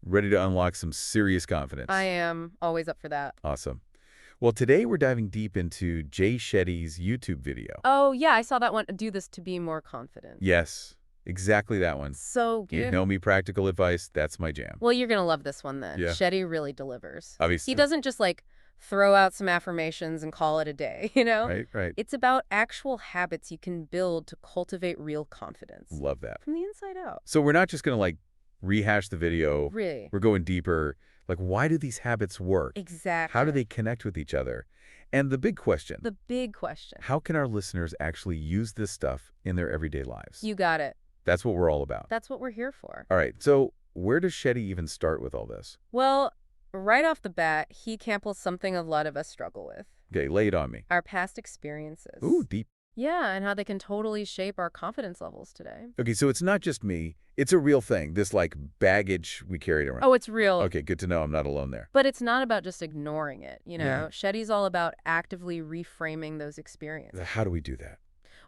Ready to unlock some serious confidence. I am always up for that. Awesome. Well, today we're diving deep into Jay Shetty's YouTube video. Oh, yeah, I saw that one. Do this to be more confident. Yes, exactly that one. So You good. know me, practical advice, that's my jam. Well, you're going to love this one then. Yeah. Shetty really delivers. Obviously. He doesn't just throw out some affirmations and call it a day, you know? Right, right. It's about actual habits you can build to cultivate real confidence. Love that. From the inside out. So we're not just going to rehash the video. Really. We're going deeper. Why do these habits work? Exactly. How do they connect with each other? And the big question. The big question. How can our listeners actually use this stuff in their everyday lives? You got it. That's what we're all about. That's what we're here for. All right, so where does Shetty even start with all this? Well, right off the bat, he camples something a lot of us struggle with. Okay, lay it on me. Our past experiences. Ooh, deep. Yeah, and how they can totally shape our confidence levels today. Okay, so it's not just me. It's a real thing, this baggage we carried around. Oh, it's real. Okay, good to know I'm not alone there. But it's not about just ignoring it, you know? Yeah. Shetty's all about actively reframing those experiences. How do we do that?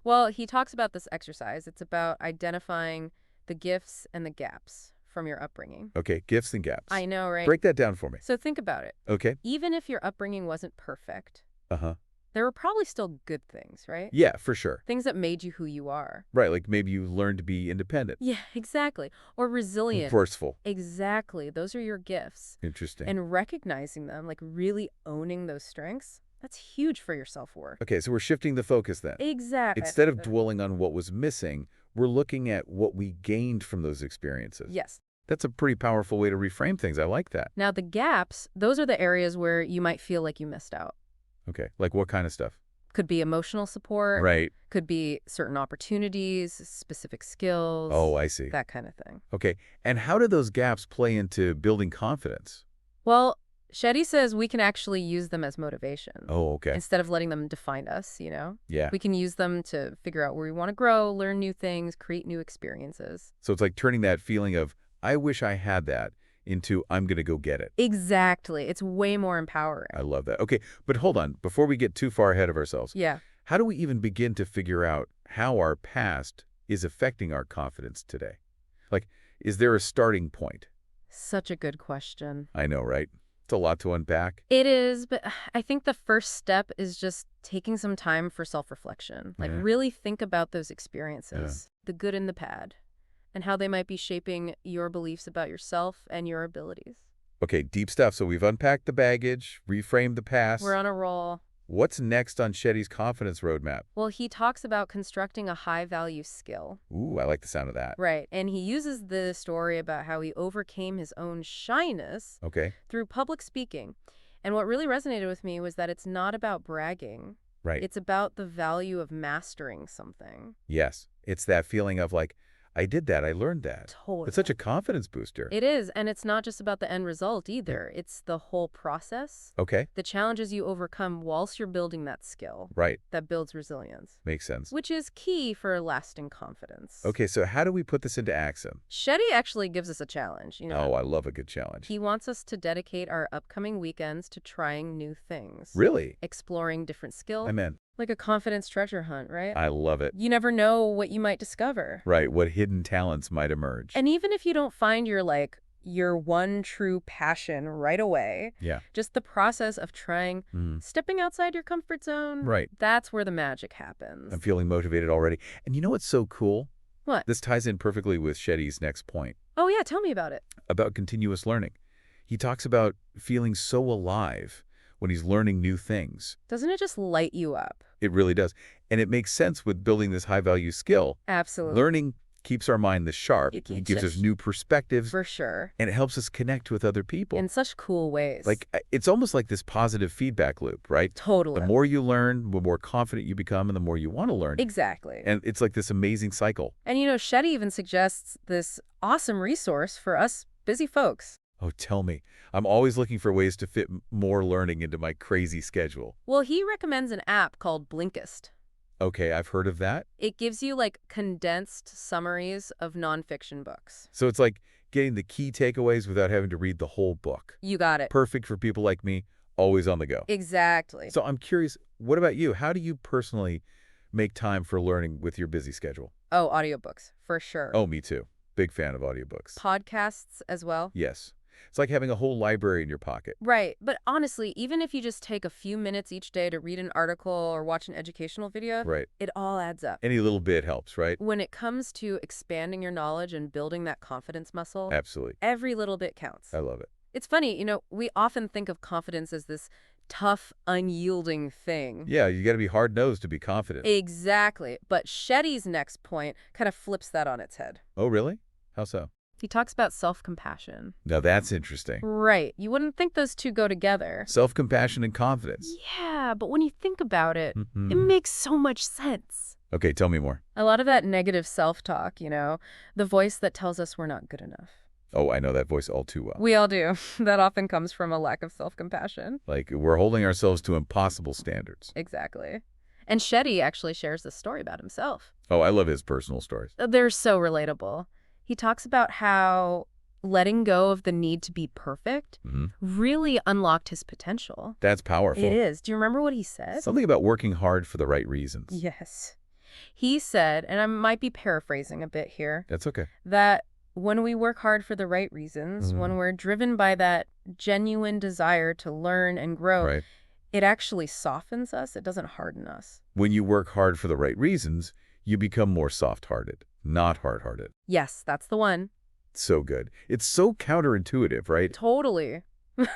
Well, he talks about this exercise. It's about identifying the gifts and the gaps from your upbringing. Okay, gifts and gaps. I know, right? Break that down for me. So think about it. Okay. Even if your upbringing wasn't perfect, Uh-huh. there were probably still good things, right? Yeah, for sure. Things that made you who you are. Right, maybe you learned to be independent. Yeah, exactly. Or resilient. Forceful. Exactly. Those are your gifts. Interesting. And recognizing them, really owning those strengths, that's huge for your self-worth. Okay, so we're shifting the focus then. Exactly. Instead of dwelling on what was missing, we're looking at what we gained from those experiences. Yes. That's a pretty powerful way to reframe things. I like that. Now, the gaps, those are the areas where you might feel like you missed out. Okay, like what kind of stuff? Could be emotional support. Right. Could be certain opportunities, specific skills. Oh, I see. That kind of thing. Okay, and how do those gaps play into building confidence? Well, Shetty says we can actually use them as motivation. Oh, okay. Instead of letting them define us, you know? Yeah. We can use them to figure out where we want to grow, learn new things, create new experiences. So it's like turning that feeling of, I wish I had that, into I'm going to go get it. Exactly. It's way more empowering. I love that. Okay, but hold on. Before we get too far ahead of ourselves, Yeah. how do we even begin to figure out how our past is affecting our confidence today? Is there a starting point? Such a good question. I know, right? It's a lot to unpack. It is, but I think the first step is just taking some time for self-reflection. Yeah. Really think about those experiences, the good and the bad, and how they might be shaping your beliefs about yourself and your abilities. Okay, deep stuff. So we've unpacked the baggage, reframed the past. We're on a roll. What's next on Shetty's confidence roadmap? Well, he talks about constructing a high-value skill. Ooh, I like the sound of that. Right, and he uses the story about how he overcame his own shyness Okay, through public speaking. And what really resonated with me was that it's not about bragging. right. It's about the value of mastering something. Yes, it's that feeling of I did that, I learned that. Totally. It's such a confidence booster. It is, and it's not just about the end result either. It's the whole process, Okay, the challenges you overcome whilst you're building that skill right. that builds resilience, Makes sense. which is key for lasting confidence. Okay, so how do we put this into action? Shetty actually gives us a challenge. Oh, I love a good challenge. He wants us to dedicate our upcoming weekends to trying new things. Really? Exploring different skills. I'm in. Like a confidence treasure hunt, right? I love it. You never know what you might discover. Right, what hidden talents might emerge. And even if you don't find your one true passion right away, Yeah. just the process of trying, stepping outside your comfort zone, Right. that's where the magic happens. I'm feeling motivated already. And you know what's so cool? What? This ties in perfectly with Shetty's next point Oh, yeah, tell me about it. about continuous learning. He talks about feeling so alive when he's learning new things. Doesn't it just light you up? It really does. And it makes sense with building this high-value skill. Absolutely. Learning keeps our mind this sharp. It It keeps gives it- us new perspectives. For sure. And it helps us connect with other people. In such cool ways. It's almost like this positive feedback loop, right? Totally. The more you learn, the more confident you become, and the more you want to learn. Exactly. And it's like this amazing cycle. And Shetty even suggests this awesome resource for us busy folks. Oh, tell me. I'm always looking for ways to fit more learning into my crazy schedule. Well, he recommends an app called Blinkist. Okay, I've heard of that. It gives you condensed summaries of nonfiction books. So it's like getting the key takeaways without having to read the whole book. You got it. Perfect for people like me, always on the go. Exactly. So I'm curious, what about you? How do you personally make time for learning with your busy schedule? Oh, audiobooks, for sure. Oh, me too. Big fan of audiobooks. Podcasts as well. Yes. It's like having a whole library in your pocket. Right. But honestly, even if you just take a few minutes each day to read an article or watch an educational video, Right. it all adds up. Any little bit helps, right? When it comes to expanding your knowledge and building that confidence muscle, Absolutely. every little bit counts. I love it. It's funny, we often think of confidence as this tough, unyielding thing. Yeah, you got to be hard-nosed to be confident. Exactly. But Shetty's next point kind of flips that on its head. Oh, really? How so? He talks about self-compassion. Now that's interesting. Right. You wouldn't think those two go together. Self-compassion and confidence. Yeah, but when you think about it, it Mhm. makes so much sense. Okay, tell me more. A lot of that negative self-talk, the voice that tells us we're not good enough. Oh, I know that voice all too well. We all do. That often comes from a lack of self-compassion. Like, we're holding ourselves to impossible standards. Exactly. And Shetty actually shares this story about himself. Oh, I love his personal stories. They're so relatable. He talks about how letting go of the need to be perfect really unlocked his potential. That's powerful. It is. Do you remember what he said? Something about working hard for the right reasons. Yes. He said, and I might be paraphrasing a bit here, That's okay. that when we work hard for the right reasons, when we're driven by that genuine desire to learn and grow, Right. it actually softens us. It doesn't harden us. When you work hard for the right reasons, you become more soft-hearted, not hard-hearted. Yes, that's the one. So good. It's so counterintuitive, right? Totally.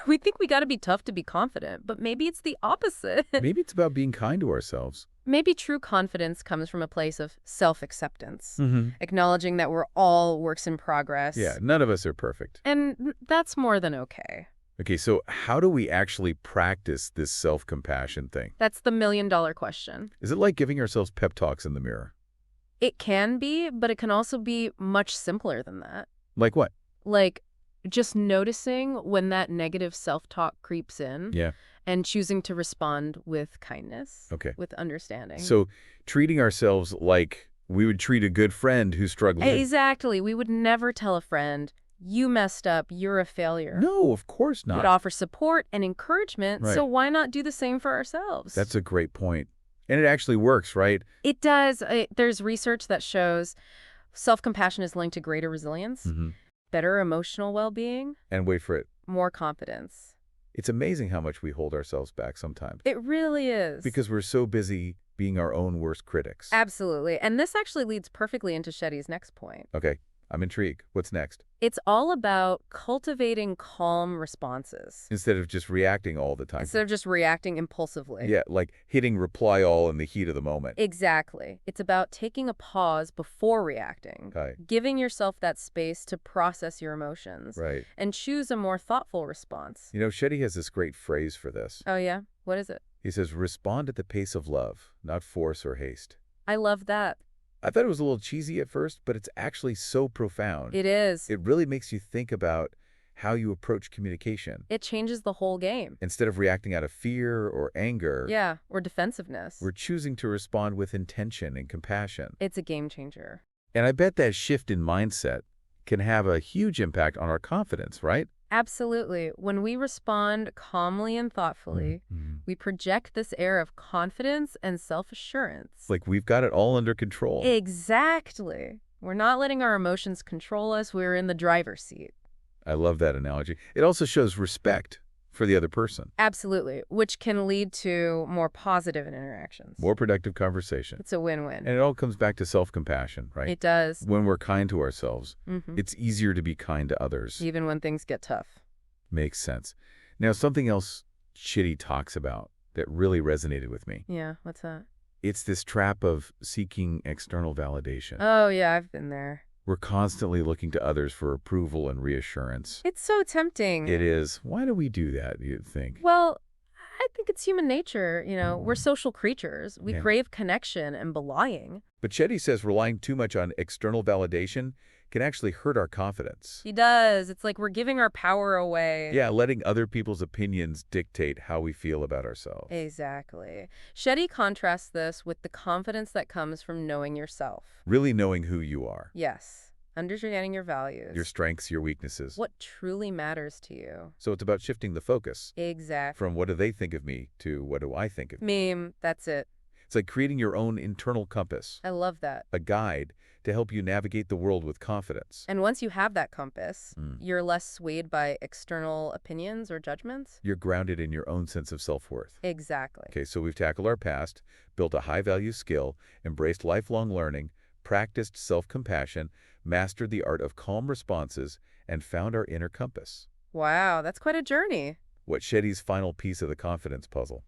We think we got to be tough to be confident, but maybe it's the opposite. Maybe it's about being kind to ourselves. Maybe true confidence comes from a place of self-acceptance, Mm-hmm. acknowledging that we're all works in progress. Yeah, none of us are perfect. And that's more than okay. Okay, so how do we actually practice this self-compassion thing? That's the million-dollar question. Is it like giving ourselves pep talks in the mirror? It can be, but it can also be much simpler than that. Like what? Like just noticing when that negative self-talk creeps in Yeah. and choosing to respond with kindness, Okay. with understanding. So treating ourselves like we would treat a good friend who's struggling. Exactly. We would never tell a friend, you messed up, you're a failure. No, of course We'd not. offer support and encouragement, Right. so why not do the same for ourselves? That's a great point. And it actually works, right? It does. There's research that shows self-compassion is linked to greater resilience, better emotional well-being, And wait for it. more confidence. It's amazing how much we hold ourselves back sometimes. It really is. Because we're so busy being our own worst critics. Absolutely. And this actually leads perfectly into Shetty's next point. Okay, I'm intrigued. What's next? It's all about cultivating calm responses Instead of just reacting all the time. instead of just reacting impulsively. Yeah, like hitting reply all in the heat of the moment. Exactly. It's about taking a pause before reacting, Okay, giving yourself that space to process your emotions, right. and choose a more thoughtful response. You know, Shetty has this great phrase for this. Oh, yeah? What is it? He says, respond at the pace of love, not force or haste. I love that. I thought it was a little cheesy at first, but it's actually so profound. It is. It really makes you think about how you approach communication. It changes the whole game. Instead of reacting out of fear or anger, Yeah, or defensiveness. we're choosing to respond with intention and compassion. It's a game changer. And I bet that shift in mindset can have a huge impact on our confidence, right? Absolutely. When we respond calmly and thoughtfully, we project this air of confidence and self-assurance. It's like we've got it all under control. Exactly. We're not letting our emotions control us. We're in the driver's seat. I love that analogy. It also shows respect for the other person. Absolutely. Which can lead to more positive interactions. More productive conversation. It's a win-win. And it all comes back to self-compassion, right? It does. When we're kind to ourselves, Mhm. it's easier to be kind to others. Even when things get tough. Makes sense. Now, something else Shetty talks about that really resonated with me. Yeah, what's that? It's this trap of seeking external validation. Oh, yeah, I've been there. We're constantly looking to others for approval and reassurance. It's so tempting. It is. Why do we do that, do you think? Well, I think it's human nature. We're social creatures. We Yeah. crave connection and belonging. But Shetty says relying too much on external validation can actually hurt our confidence. He does. It's like we're giving our power away. Yeah, letting other people's opinions dictate how we feel about ourselves. Exactly. Shetty contrasts this with the confidence that comes from knowing yourself. Really knowing who you are, Yes. Understanding your values. your strengths, your weaknesses. What truly matters to you. So it's about shifting the focus Exactly. from what do they think of me to what do I think of me. Meme. That's it. It's like creating your own internal compass, I love that. a guide to help you navigate the world with confidence. And once you have that compass, you're less swayed by external opinions or judgments? You're grounded in your own sense of self-worth. Exactly. Okay, so we've tackled our past, built a high-value skill, embraced lifelong learning, practiced self-compassion, mastered the art of calm responses, and found our inner compass. Wow, that's quite a journey. What's Shetty's final piece of the confidence puzzle?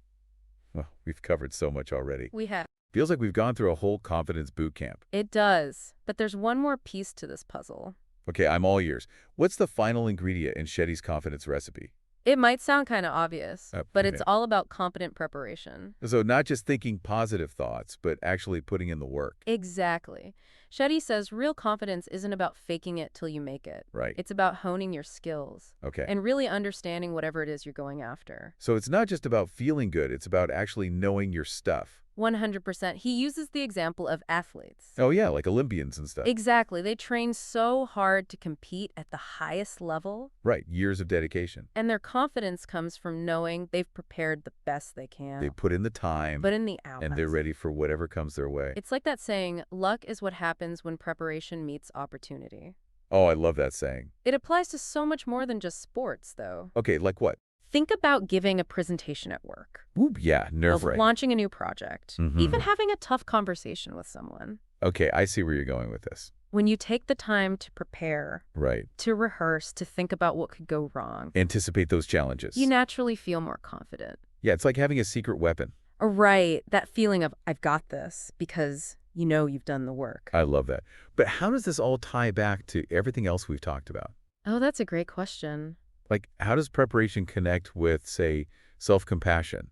Well, we've covered so much already. We have. Feels like we've gone through a whole confidence boot camp. It does. But there's one more piece to this puzzle. Okay, I'm all ears. What's the final ingredient in Shetty's confidence recipe? It might sound kind of obvious, but it's yeah. all about competent preparation. So not just thinking positive thoughts, but actually putting in the work. Exactly. Shetty says real confidence isn't about faking it till you make it. Right. It's about honing your skills Okay. and really understanding whatever it is you're going after. So it's not just about feeling good, it's about actually knowing your stuff. 100%. He uses the example of athletes. Oh yeah, like Olympians and stuff. Exactly. They train so hard to compete at the highest level. Right, years of dedication. And their confidence comes from knowing they've prepared the best they can. They put in the time, But in the hours. and they're ready for whatever comes their way. It's like that saying, luck is what happens when preparation meets opportunity. Oh, I love that saying. It applies to so much more than just sports, though. Okay, like what? Think about giving a presentation at work, Whoop, yeah, of nerve-wracking. launching a new project, Mhm. even having a tough conversation with someone. Okay, I see where you're going with this. When you take the time to prepare, Right. to rehearse, to think about what could go wrong, Anticipate those challenges. you naturally feel more confident. Yeah, it's like having a secret weapon. Right, that feeling of, I've got this, because you know you've done the work. I love that. But how does this all tie back to everything else we've talked about? Oh, that's a great question. Like, how does preparation connect with, say, self-compassion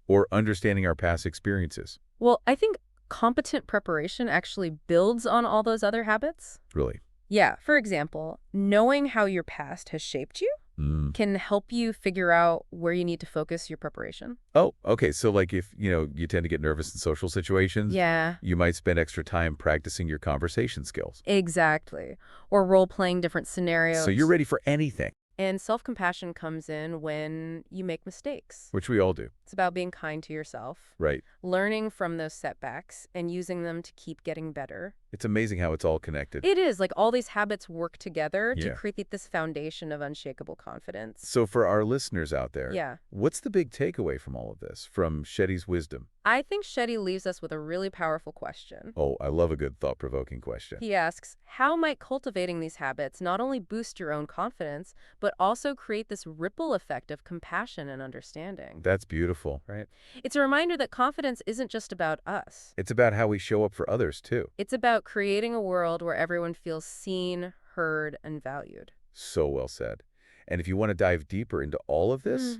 or understanding our past experiences? Well, I think competent preparation actually builds on all those other habits. Really? Yeah, for example, knowing how your past has shaped you can help you figure out where you need to focus your preparation. Oh, okay. So like if, you tend to get nervous in social situations, Yeah, you might spend extra time practicing your conversation skills. exactly. Or role-playing different scenarios. So you're ready for anything, And self-compassion comes in when you make mistakes. which we all do. It's about being kind to yourself, Right. learning from those setbacks, and using them to keep getting better. It's amazing how it's all connected. It is, like all these habits work together to Yeah. create this foundation of unshakable confidence. So for our listeners out there, Yeah. what's the big takeaway from all of this, from Shetty's wisdom? I think Shetty leaves us with a really powerful question. Oh, I love a good thought-provoking question. He asks, how might cultivating these habits not only boost your own confidence, but also create this ripple effect of compassion and understanding? That's beautiful, right? It's a reminder that confidence isn't just about us. It's about how we show up for others, too. It's about creating a world where everyone feels seen, heard, and valued. So well said. And if you want to dive deeper into all of this,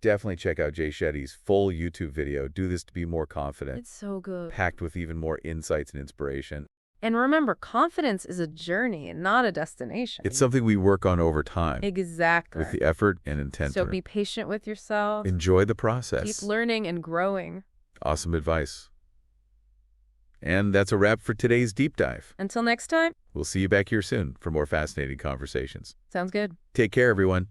definitely check out Jay Shetty's full YouTube video, Do This to Be More Confident, It's so good. packed with even more insights and inspiration. And remember, confidence is a journey, not a destination. It's something we work on over time Exactly. with the effort and intent. So be patient with yourself. Enjoy the process. Keep learning and growing. Awesome advice. And that's a wrap for today's deep dive. Until next time, We'll see you back here soon for more fascinating conversations. sounds good. Take care, everyone.